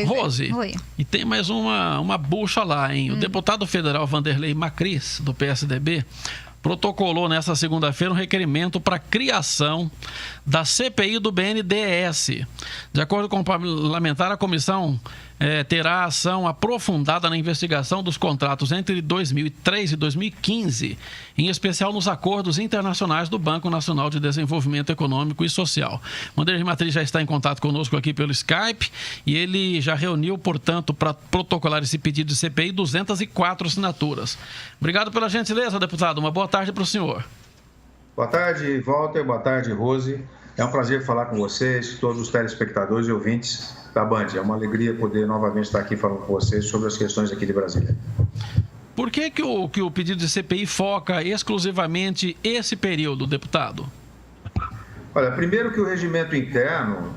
Rose, Oi. E tem mais uma bucha lá, hein? O deputado federal Vanderlei Macris, do PSDB, protocolou nesta segunda-feira um requerimento para a criação da CPI do BNDES. De acordo com o parlamentar, a comissão terá ação aprofundada na investigação dos contratos entre 2003 e 2015, em especial nos acordos internacionais do Banco Nacional de Desenvolvimento Econômico e Social. Vanderlei Macris já está em contato conosco aqui pelo Skype e ele já reuniu, portanto, para protocolar esse pedido de CPI, 204 assinaturas. Obrigado pela gentileza, deputado. Uma boa tarde para o senhor. Boa tarde, Walter. Boa tarde, Rose. É um prazer falar com vocês, todos os telespectadores e ouvintes da Band. É uma alegria poder novamente estar aqui falando com vocês sobre as questões aqui de Brasília. Por que o pedido de CPI foca exclusivamente esse período, deputado? Olha, primeiro que o regimento interno,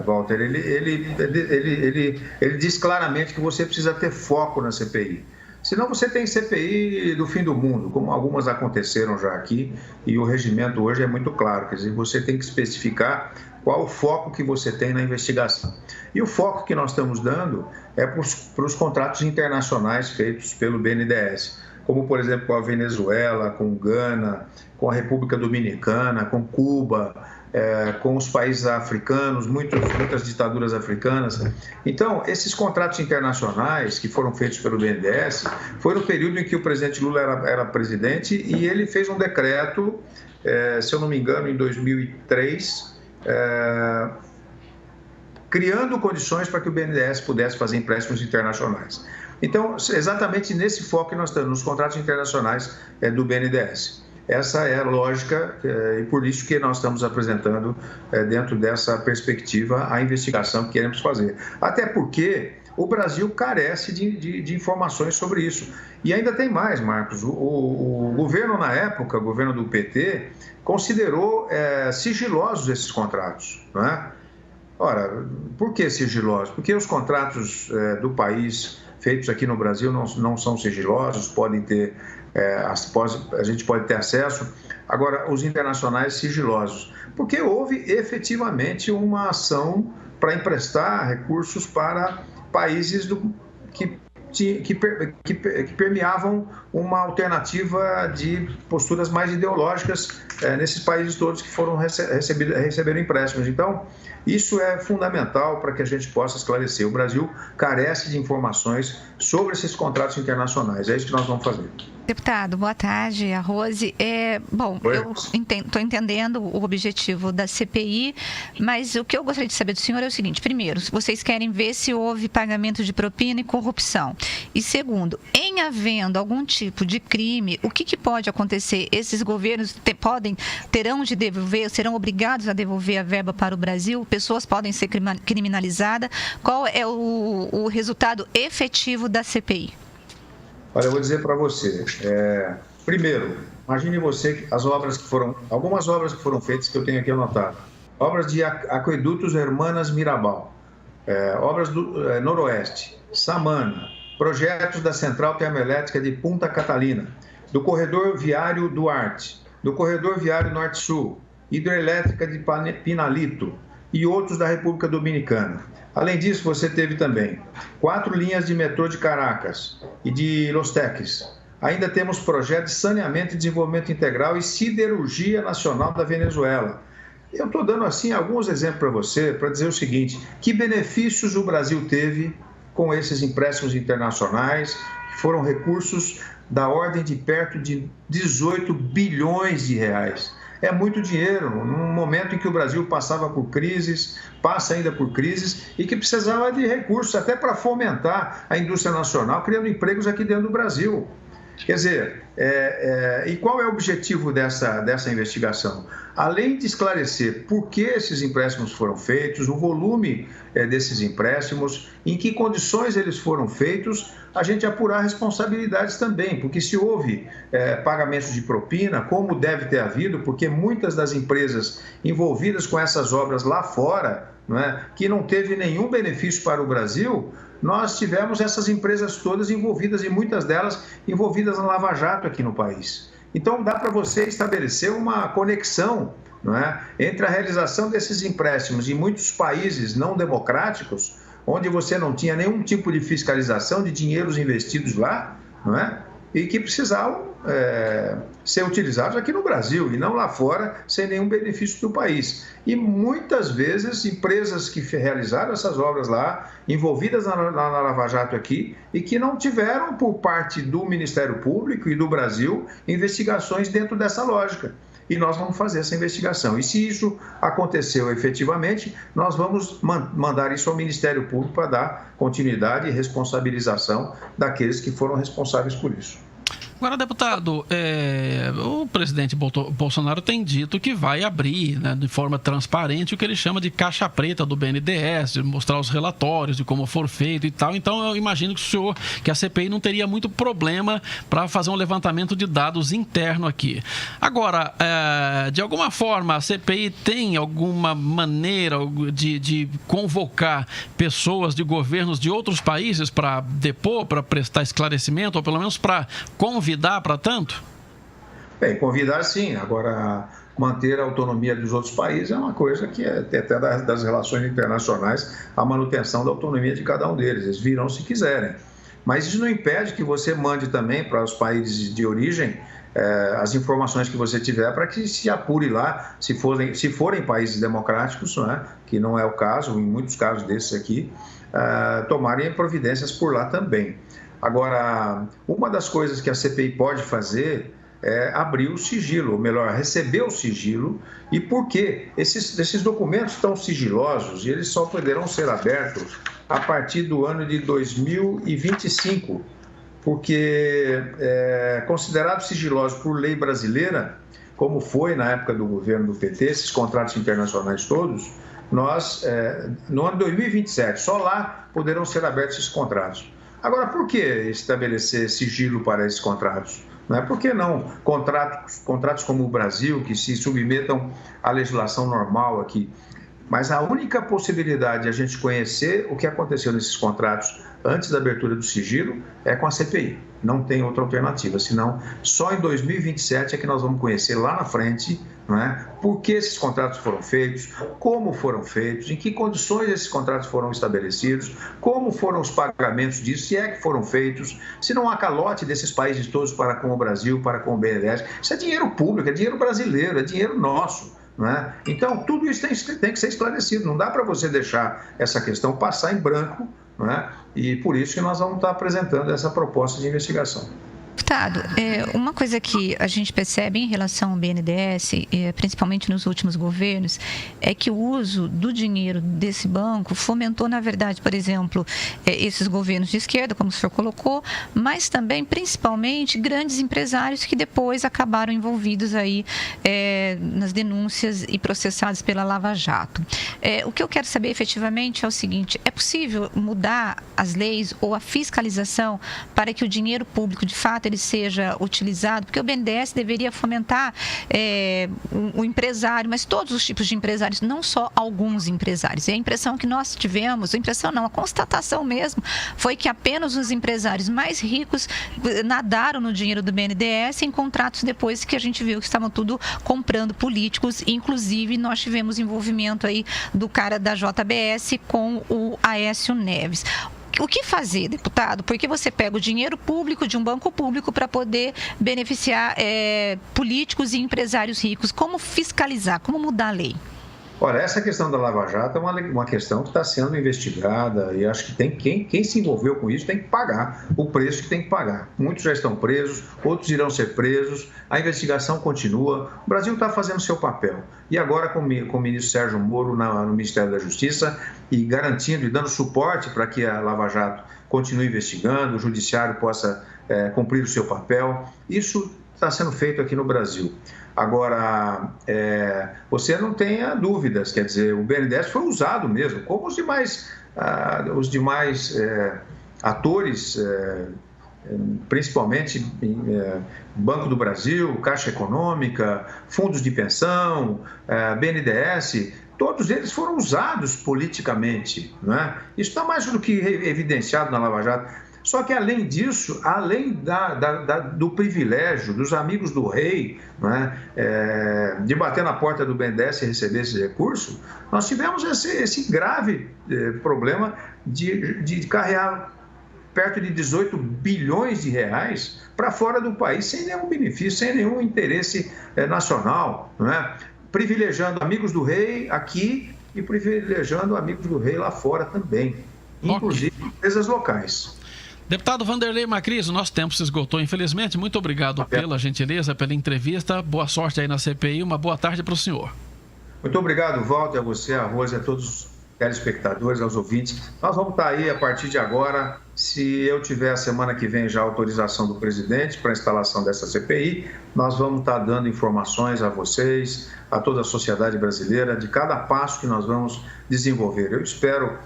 Walter, ele diz claramente que você precisa ter foco na CPI. Senão você tem CPI do fim do mundo, como algumas aconteceram já aqui, e o regimento hoje é muito claro, quer dizer, você tem que especificar qual o foco que você tem na investigação. E o foco que nós estamos dando é para os contratos internacionais feitos pelo BNDES, como, por exemplo, com a Venezuela, com Gana, com a República Dominicana, com Cuba, com os países africanos, muitas ditaduras africanas. Então, esses contratos internacionais que foram feitos pelo BNDES foi no período em que o presidente Lula era presidente e ele fez um decreto, se eu não me engano, em 2003, criando condições para que o BNDES pudesse fazer empréstimos internacionais. Então, exatamente nesse foco que nós estamos, nos contratos internacionais do BNDES. Essa é a lógica e por isso que nós estamos apresentando, dentro dessa perspectiva, a investigação que queremos fazer. Até porque o Brasil carece de informações sobre isso. E ainda tem mais, Marcos. O governo, na época, o governo do PT, considerou sigilosos esses contratos, não é? Ora, por que sigilosos? Porque os contratos do país feitos aqui no Brasil não são sigilosos, podem ter... a gente pode ter acesso. Agora, os internacionais sigilosos, porque houve efetivamente uma ação para emprestar recursos para países que permeavam uma alternativa de posturas mais ideológicas nesses países todos que foram receberam empréstimos. Então, isso é fundamental para que a gente possa esclarecer. O Brasil carece de informações sobre esses contratos internacionais. É isso que nós vamos fazer. Deputado, boa tarde, a Rose. Eu estou entendendo o objetivo da CPI, mas o que eu gostaria de saber do senhor é o seguinte: primeiro, se vocês querem ver se houve pagamento de propina e corrupção. E segundo, em havendo algum tipo de crime, o que pode acontecer? Esses governos terão de devolver, serão obrigados a devolver a verba para o Brasil? Pessoas podem ser criminalizadas? Qual é o resultado efetivo da CPI? Olha, eu vou dizer para você, primeiro, imagine você que algumas obras que foram feitas que eu tenho aqui anotado, obras de Aquedutos Hermanas Mirabal, obras do Noroeste, Samana, projetos da Central Termoelétrica de Punta Catalina, do Corredor Viário Duarte, do Corredor Viário Norte-Sul, Hidroelétrica de Pinalito e outros da República Dominicana. Além disso, você teve também 4 linhas de metrô de Caracas e de Los Teques. Ainda temos projetos de saneamento e desenvolvimento integral e siderurgia nacional da Venezuela. Eu estou dando assim alguns exemplos para você, para dizer o seguinte: que benefícios o Brasil teve com esses empréstimos internacionais, que foram recursos da ordem de perto de 18 bilhões de reais. É muito dinheiro, num momento em que o Brasil passava por crises, passa ainda por crises, e que precisava de recursos até para fomentar a indústria nacional, criando empregos aqui dentro do Brasil. Quer dizer, e qual é o objetivo dessa investigação? Além de esclarecer por que esses empréstimos foram feitos, o volume desses empréstimos, em que condições eles foram feitos, a gente apurar responsabilidades também, porque se houve pagamentos de propina, como deve ter havido, porque muitas das empresas envolvidas com essas obras lá fora, que não teve nenhum benefício para o Brasil, nós tivemos essas empresas todas envolvidas, e muitas delas envolvidas na Lava Jato aqui no país. Então, dá para você estabelecer uma conexão, entre a realização desses empréstimos em muitos países não democráticos onde você não tinha nenhum tipo de fiscalização de dinheiros investidos lá, não é? E que precisavam ser utilizados aqui no Brasil e não lá fora, sem nenhum benefício do país. E muitas vezes empresas que realizaram essas obras lá, envolvidas na Lava Jato aqui, e que não tiveram, por parte do Ministério Público e do Brasil, investigações dentro dessa lógica. E nós vamos fazer essa investigação. E se isso aconteceu efetivamente, nós vamos mandar isso ao Ministério Público para dar continuidade e responsabilização daqueles que foram responsáveis por isso. Agora, deputado, o presidente Bolsonaro tem dito que vai abrir, né, de forma transparente, o que ele chama de caixa preta do BNDES, de mostrar os relatórios de como for feito e tal. Então, eu imagino que a CPI não teria muito problema para fazer um levantamento de dados interno aqui. Agora, de alguma forma, a CPI tem alguma maneira de convocar pessoas de governos de outros países para depor, para prestar esclarecimento, ou pelo menos para convidar para tanto? Bem, convidar sim. Agora, manter a autonomia dos outros países é uma coisa que é até das relações internacionais, a manutenção da autonomia de cada um deles. Eles virão se quiserem. Mas isso não impede que você mande também para os países de origem as informações que você tiver para que se apure lá, se forem países democráticos, né, que não é o caso, em muitos casos desses aqui, tomarem providências por lá também. Agora, uma das coisas que a CPI pode fazer é abrir o sigilo, ou melhor, receber o sigilo. E por quê? Esses documentos estão sigilosos e eles só poderão ser abertos a partir do ano de 2025, porque considerados sigilosos por lei brasileira, como foi na época do governo do PT, esses contratos internacionais todos, nós, no ano de 2027, só lá poderão ser abertos esses contratos. Agora, por que estabelecer sigilo para esses contratos? Por que não contratos como o Brasil, que se submetam à legislação normal aqui? Mas a única possibilidade de a gente conhecer o que aconteceu nesses contratos antes da abertura do sigilo é com a CPI. Não tem outra alternativa, senão só em 2027 é que nós vamos conhecer lá na frente, por que esses contratos foram feitos, como foram feitos, em que condições esses contratos foram estabelecidos, como foram os pagamentos disso, se é que foram feitos, se não há calote desses países todos para com o Brasil, para com o BNDES. Isso é dinheiro público, é dinheiro brasileiro, é dinheiro nosso. Então, tudo isso tem que ser esclarecido. Não dá para você deixar essa questão passar em branco, e por isso que nós vamos estar apresentando essa proposta de investigação. Deputado, uma coisa que a gente percebe em relação ao BNDES, principalmente nos últimos governos, é que o uso do dinheiro desse banco fomentou, na verdade, por exemplo, esses governos de esquerda, como o senhor colocou, mas também, principalmente, grandes empresários que depois acabaram envolvidos aí nas denúncias e processados pela Lava Jato. O que eu quero saber efetivamente é o seguinte: é possível mudar as leis ou a fiscalização para que o dinheiro público, de fato, ele seja utilizado, porque o BNDES deveria fomentar o empresário, mas todos os tipos de empresários, não só alguns empresários. E a impressão que nós tivemos, a constatação mesmo, foi que apenas os empresários mais ricos nadaram no dinheiro do BNDES em contratos depois que a gente viu que estavam tudo comprando políticos, inclusive nós tivemos envolvimento aí do cara da JBS com o Aécio Neves. O que fazer, deputado? Porque você pega o dinheiro público de um banco público para poder beneficiar políticos e empresários ricos. Como fiscalizar? Como mudar a lei? Olha, essa questão da Lava Jato é uma questão que está sendo investigada e acho que quem se envolveu com isso tem que pagar o preço que tem que pagar. Muitos já estão presos, outros irão ser presos, a investigação continua. O Brasil está fazendo o seu papel. E agora com o ministro Sérgio Moro no Ministério da Justiça e garantindo e dando suporte para que a Lava Jato continue investigando, o judiciário possa cumprir o seu papel. Isso está sendo feito aqui no Brasil. Agora, você não tenha dúvidas, quer dizer, o BNDES foi usado mesmo, como os demais atores, principalmente Banco do Brasil, Caixa Econômica, fundos de pensão, BNDES, todos eles foram usados politicamente, não é? Isso está mais do que evidenciado na Lava Jato. Só que, além disso, além do privilégio dos amigos do rei, né, de bater na porta do BNDES e receber esse recurso, nós tivemos esse grave problema de carregar perto de 18 bilhões de reais para fora do país, sem nenhum benefício, sem nenhum interesse nacional, né? Privilegiando amigos do rei aqui e privilegiando amigos do rei lá fora também, inclusive empresas locais. Deputado Vanderlei Macris, o nosso tempo se esgotou, infelizmente. Muito obrigado pela gentileza, pela entrevista. Boa sorte aí na CPI. Uma boa tarde para o senhor. Muito obrigado, Walter, a você, a Rose, a todos os telespectadores, aos ouvintes. Nós vamos estar aí a partir de agora. Se eu tiver a semana que vem já a autorização do presidente para a instalação dessa CPI, nós vamos estar dando informações a vocês, a toda a sociedade brasileira, de cada passo que nós vamos desenvolver. Eu espero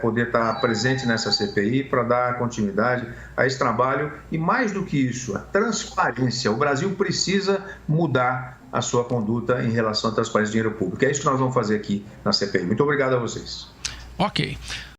poder estar presente nessa CPI para dar continuidade a esse trabalho e, mais do que isso, a transparência. O Brasil precisa mudar a sua conduta em relação à transparência do dinheiro público. É isso que nós vamos fazer aqui na CPI. Muito obrigado a vocês. Ok.